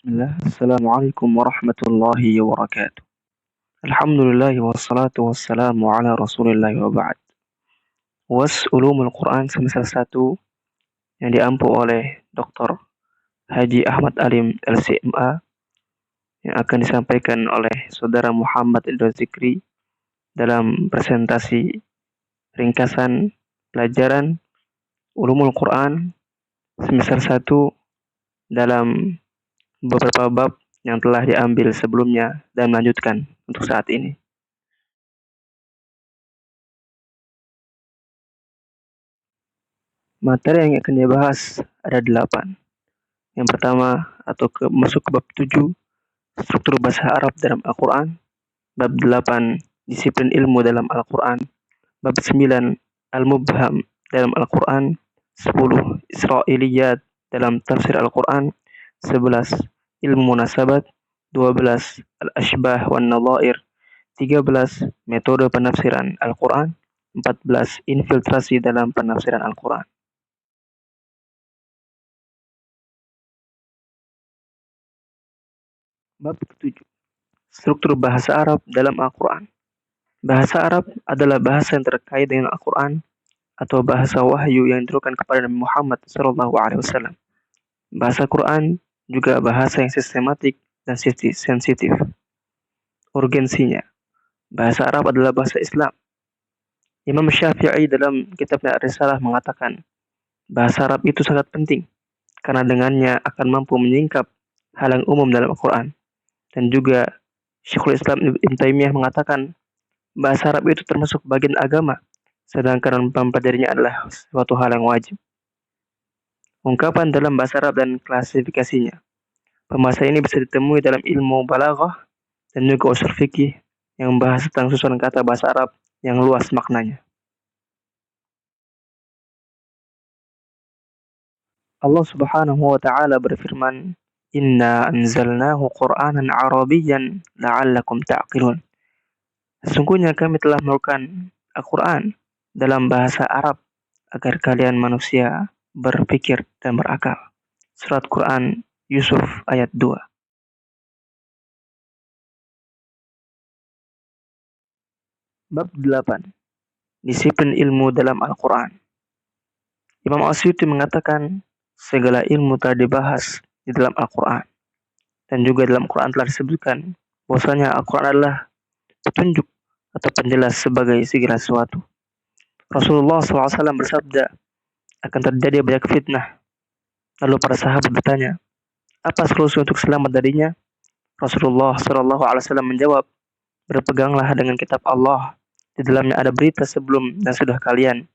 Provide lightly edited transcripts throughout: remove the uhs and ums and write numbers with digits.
Bismillah. Assalamualaikum warahmatullahi wabarakatuh. Alhamdulillah wassalatu wassalamu ala rasulillah wa ba'd. Was Ulumul Quran semester 1 yang diampu oleh Dr. Haji Ahmad Alim LCMA yang akan disampaikan oleh Saudara Muhammad Idris Zikri dalam presentasi ringkasan pelajaran Ulumul Quran semester 1 dalam beberapa bab yang telah diambil sebelumnya dan melanjutkan untuk saat ini. Materi yang akan dibahas ada 8. Yang pertama masuk ke bab 7, struktur bahasa Arab dalam Al-Quran. Bab 8, disiplin ilmu dalam Al-Quran. Bab 9, Al-Mubham dalam Al-Quran. 10, Israiliyat dalam tafsir Al-Quran. 11, ilmu munasabat. 12, Al-Ashbah wan Nadhair. 13, metode penafsiran Al-Quran. 14, infiltrasi dalam penafsiran Al-Quran. Bab 7. Struktur bahasa Arab dalam Al-Quran. Bahasa Arab adalah bahasa yang terkait dengan Al-Quran atau bahasa wahyu yang diturunkan kepada Nabi Muhammad SAW. Bahasa Quran juga bahasa yang sistematik dan sensitif. Urgensinya, bahasa Arab adalah bahasa Islam. Imam Syafi'i dalam kitabnya Ar-Risalah mengatakan, bahasa Arab itu sangat penting karena dengannya akan mampu menyingkap hal yang umum dalam Al-Quran. Dan juga Syekhul Islam Ibn Taimiyah mengatakan bahasa Arab itu termasuk bagian agama, sedangkan mempelajarinya adalah suatu hal yang wajib. Ungkapan dalam bahasa Arab dan klasifikasinya. Pembahasan ini bisa ditemui dalam ilmu balaghah dan juga usul fikih yang membahas tentang susunan kata bahasa Arab yang luas maknanya. Allah Subhanahu wa taala berfirman, "Inna anzalnahu Qur'anan Arabiyyan la'allakum ta'qilun." Sesungguhnya kami telah menurunkan Al-Quran dalam bahasa Arab agar kalian manusia berpikir dan berakal. Surat Quran Yusuf ayat 2. Bab 8. Disiplin ilmu dalam Al-Quran. Imam Asyuti mengatakan segala ilmu telah dibahas di dalam Al-Quran. Dan juga dalam Al-Quran telah disebutkan bahwasanya Al-Quran adalah petunjuk atau penjelas sebagai segala sesuatu. Rasulullah SAW bersabda, akan terjadi banyak fitnah. Lalu para sahabat bertanya, apa solusi untuk selamat darinya? Rasulullah SAW menjawab, berpeganglah dengan kitab Allah. Di dalamnya ada berita sebelum dan sudah kalian.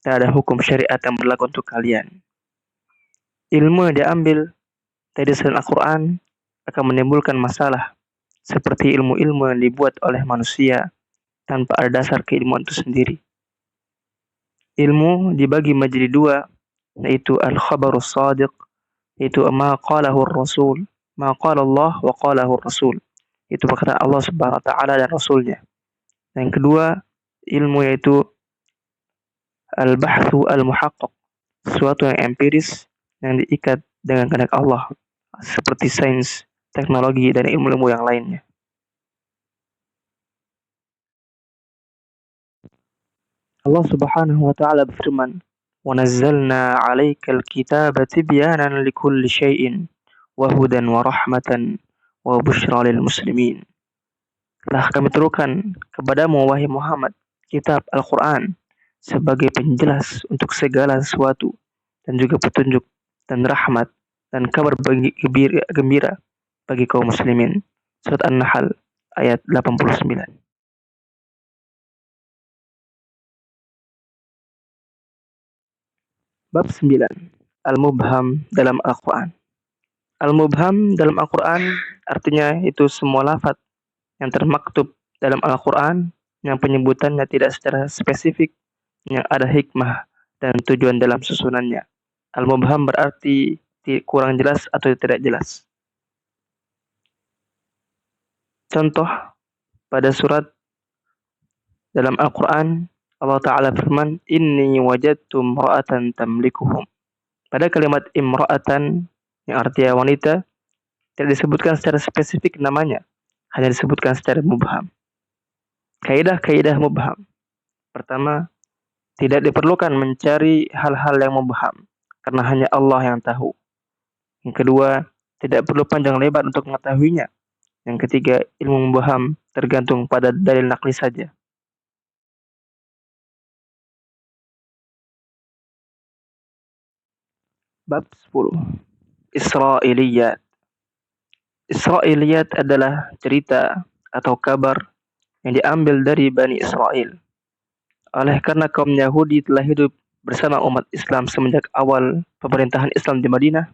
Dan ada hukum syariat yang berlaku untuk kalian. Ilmu yang diambil dari selain Al-Quran akan menimbulkan masalah. Seperti ilmu-ilmu yang dibuat oleh manusia tanpa ada dasar keilmuan itu sendiri. Ilmu dibagi menjadi 2, yaitu al-khabarus shadiq, yaitu ma qalahu rasul, ma qala Allah wa qalahu rasul. Itu perkataan Allah Subhanahu wa taala dan rasulnya. Dan yang kedua, ilmu yaitu al-bahthu al-muhaqqaq, sesuatu yang empiris yang diikat dengan kehendak Allah, seperti sains, teknologi dan ilmu-ilmu yang lainnya. Allah Subhanahu wa taala berfirman, "Wa nazzalna 'alaikal kitaba tibyanan likulli syai'in wa hudan wa rahmatan wa busyra lil muslimin." Telah kami turunkan kepadamu wahai Muhammad kitab Al-Quran sebagai penjelas untuk segala sesuatu dan juga petunjuk dan rahmat dan kabar gembira bagi kaum muslimin. Surat An-Nahl ayat 89. Bab 9. Al-Mubham dalam Al-Quran. Al-Mubham dalam Al-Quran artinya itu semua lafaz yang termaktub dalam Al-Quran yang penyebutannya tidak secara spesifik, yang ada hikmah dan tujuan dalam susunannya. Al-Mubham berarti kurang jelas atau tidak jelas. Contoh pada surat dalam Al-Quran, Allah Ta'ala firman, Inni wajadtu imra'atan tamlikuhum. Pada kalimat imra'atan yang artinya wanita, Tidak disebutkan secara spesifik namanya, hanya disebutkan secara mubham. Kaidah-kaidah mubham. Pertama, tidak diperlukan mencari hal-hal yang mubham, karena hanya Allah yang tahu. Yang kedua, tidak perlu panjang lebar untuk mengetahuinya. Yang ketiga, ilmu mubham tergantung pada dalil nakli saja. Bab 10. Israiliyat. Israiliyat adalah cerita atau kabar yang diambil dari Bani Israel. Oleh karena kaum Yahudi telah hidup bersama umat Islam semenjak awal pemerintahan Islam di Madinah,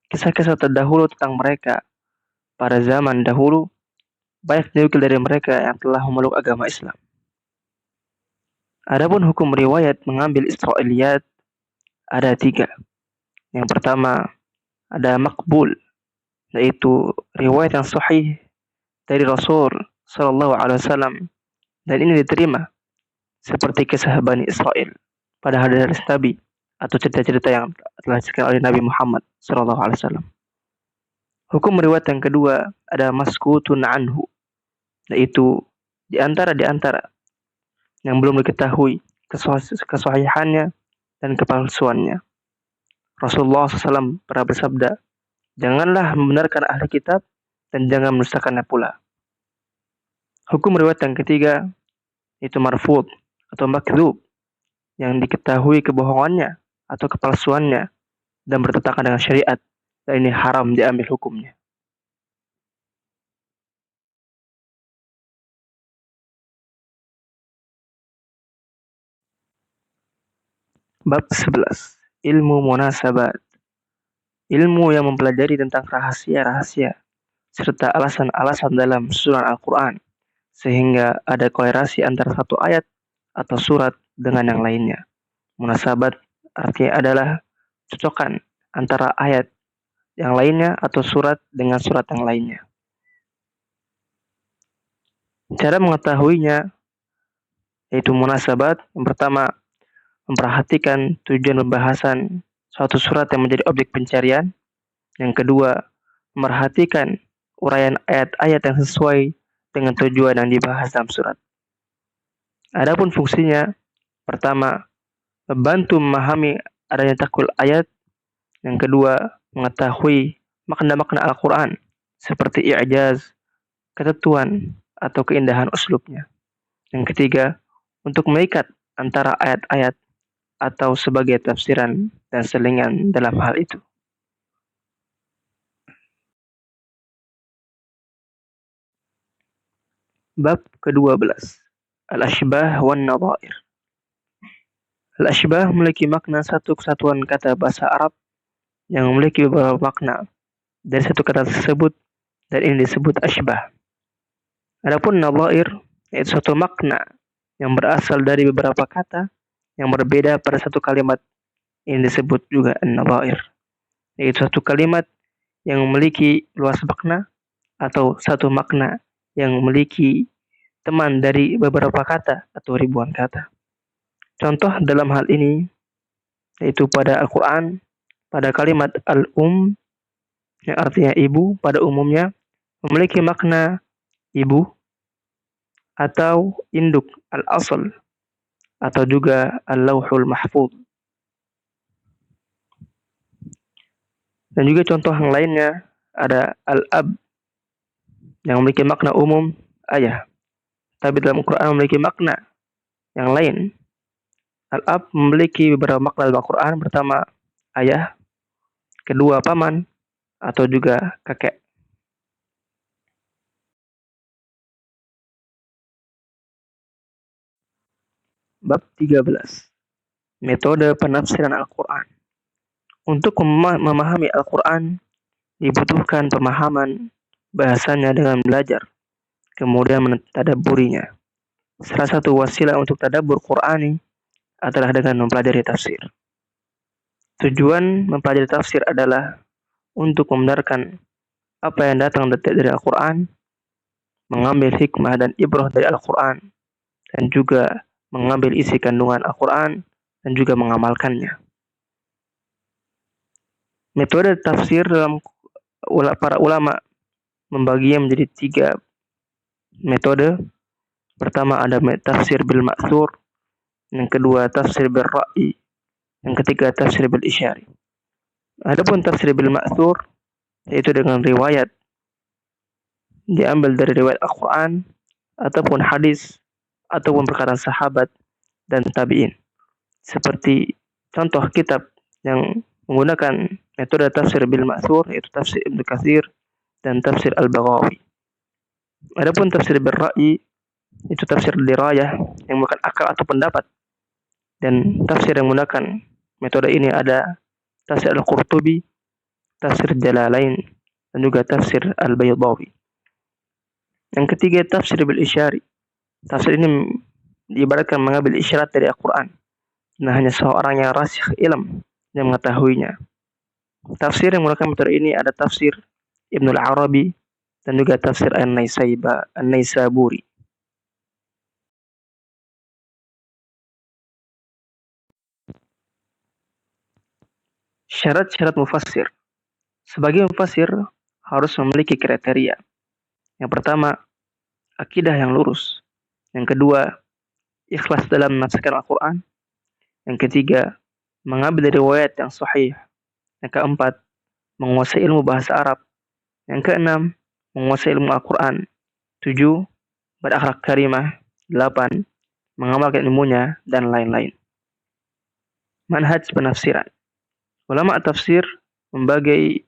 kisah-kisah terdahulu tentang mereka pada zaman dahulu banyak dinukil dari mereka yang telah memeluk agama Islam. Adapun hukum riwayat mengambil Israiliyat ada 3. Yang pertama ada makbul, yaitu riwayat yang sahih dari Rasul Sallallahu Alaihi Wasallam, dan ini diterima seperti kisah Bani Israel pada hadis Nabi atau cerita-cerita yang telah diceritakan oleh Nabi Muhammad Sallallahu Alaihi Wasallam. Hukum riwayat yang kedua ada maskutun anhu, yaitu di antara yang belum diketahui kesahihannya dan kepalsuannya. Rasulullah SAW pernah bersabda, janganlah membenarkan ahli kitab dan jangan mendustakannya pula. Hukum riwayat yang ketiga itu marfud atau makdzub, yang diketahui kebohongannya atau kepalsuannya dan bertentangan dengan syariat, dan ini haram diambil hukumnya. Bab 11. Ilmu munasabat. Ilmu yang mempelajari tentang rahasia-rahasia serta alasan-alasan dalam surat Al-Quran, sehingga ada kolerasi antara satu ayat atau surat dengan yang lainnya. Munasabat artinya adalah cocokan antara ayat yang lainnya atau surat dengan surat yang lainnya. Cara mengetahuinya yaitu munasabat. Yang pertama, memperhatikan tujuan pembahasan suatu surat yang menjadi objek pencarian. Yang kedua, memperhatikan uraian ayat-ayat yang sesuai dengan tujuan yang dibahas dalam surat. Adapun fungsinya, pertama, membantu memahami adanya takwil ayat. Yang kedua, mengetahui makna-makna Al-Quran seperti i'jaz, ketentuan, atau keindahan uslubnya. Yang ketiga, untuk mengikat antara ayat-ayat atau sebagai tafsiran dan selingan dalam hal itu. Bab ke-12. Al-Ashbah wan Nadhair. Al-Ashbah memiliki makna satu kesatuan kata bahasa Arab yang memiliki beberapa makna dari satu kata tersebut, dan ini disebut ashbah. Adapun Nadhair yaitu satu makna yang berasal dari beberapa kata yang berbeda pada satu kalimat, ini disebut juga an-nadhair, yaitu satu kalimat yang memiliki luas makna atau satu makna yang memiliki teman dari beberapa kata atau ribuan kata. Contoh dalam hal ini yaitu pada Al-Quran, pada kalimat al-um yang artinya ibu pada umumnya memiliki makna ibu atau induk al-asl atau juga al-lauhul mahfuz. Dan juga contoh yang lainnya ada al-ab yang memiliki makna umum ayah, tapi dalam Al-Quran memiliki makna yang lain. Al-ab memiliki beberapa makna dalam Al-Quran. Pertama, ayah. Kedua, paman atau juga kakek. Bab 13. Metode penafsiran Al-Quran. Untuk memahami Al-Quran dibutuhkan pemahaman bahasanya dengan belajar, kemudian mentadabburinya. Salah satu wasilah untuk tadabbur Qur'ani adalah dengan mempelajari tafsir. Tujuan mempelajari tafsir adalah untuk membenarkan apa yang datang dari Al-Quran, mengambil hikmah dan ibrah dari Al-Quran, dan juga mengambil isi kandungan Al-Quran dan juga mengamalkannya. Metode tafsir dalam para ulama membaginya menjadi 3 metode. Pertama ada tafsir bil ma'thur, yang kedua tafsir bil ra'yi, yang ketiga tafsir bil isyari. Adapun tafsir bil ma'thur yaitu dengan riwayat, diambil dari riwayat Al-Quran ataupun hadis ataupun perkataan sahabat dan tabi'in. Seperti contoh kitab yang menggunakan metode tafsir bil ma'thur yaitu tafsir Ibnu Katsir dan tafsir Al-Baghawi. Adapun tafsir bil ra'yi itu tafsir dirayah yang menggunakan akal atau pendapat, dan tafsir yang menggunakan metode ini ada tafsir Al-Qurtubi, tafsir Jalalain, dan juga tafsir Al-Baydawi. Yang ketiga tafsir bil isyari. Tafsir ini diibaratkan mengambil isyarat dari Al-Quran. Nah, hanya seorang yang rasikh ilm yang mengetahuinya. Tafsir yang menggunakan metode ini ada tafsir Ibnu Al-Arabi dan juga tafsir An-Naisaburi. Syarat-syarat mufassir. Sebagai mufassir harus memiliki kriteria. Yang pertama, akidah yang lurus. Yang kedua, ikhlas dalam menafsirkan Al-Quran. Yang ketiga, mengambil dari riwayat yang sahih. Yang keempat, menguasai ilmu bahasa Arab. Yang keenam, menguasai ilmu Al-Quran. 7, berakhlak karimah. 8, mengamalkan ilmunya, dan lain-lain. Manhaj penafsiran. Ulama tafsir membagi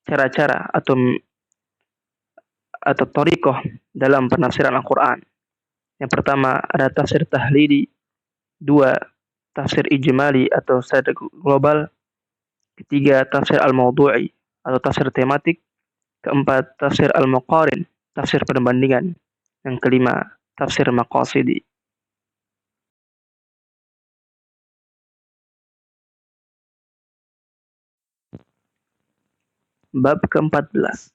cara-cara atau thariqah dalam penafsiran Al-Quran. Yang pertama ada tafsir tahlili, 2 tafsir ijmali atau secara global, ketiga tafsir al-mawdu'i atau tafsir tematik, keempat tafsir al-muqarin, tafsir perbandingan, yang kelima tafsir maqasidi. Bab ke-14,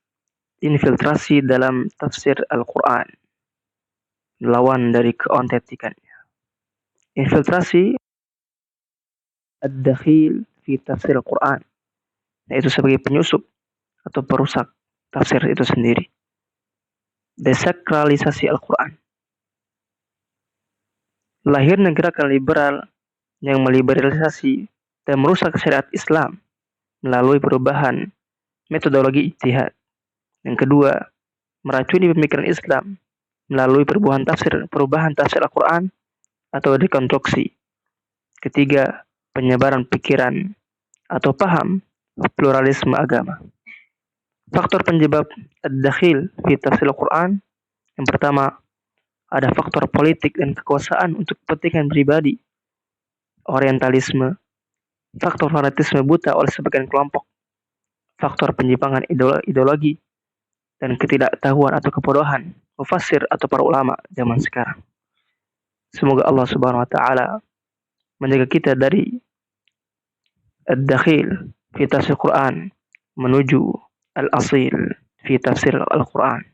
infiltrasi dalam tafsir Al-Quran, lawan dari keontentikannya. Infiltrasi ad-dakhil fi tafsir Al-Quran, yaitu sebagai penyusup atau perusak tafsir itu sendiri. Desakralisasi Al-Quran. Lahirnya gerakan liberal yang meliberalisasi dan merusak syariat Islam melalui perubahan metodologi ijtihad. Yang kedua, meracuni pemikiran Islam melalui perubahan tafsir Al-Quran atau dekonstruksi. Ketiga, penyebaran pikiran atau paham pluralisme agama. Faktor penyebab ad-dakhil fi tafsir Al-Quran. Yang pertama, ada faktor politik dan kekuasaan untuk kepentingan pribadi, orientalisme, faktor fanatisme buta oleh sebagian kelompok, faktor penyimpangan ideologi, dan ketidaktahuan atau kebodohan mufassir atau para ulama zaman sekarang. Semoga Allah Subhanahu wa taala menjaga kita dari ad-dakhil fi tafsir Al-Quran menuju al-asil fi tafsir Al-Quran.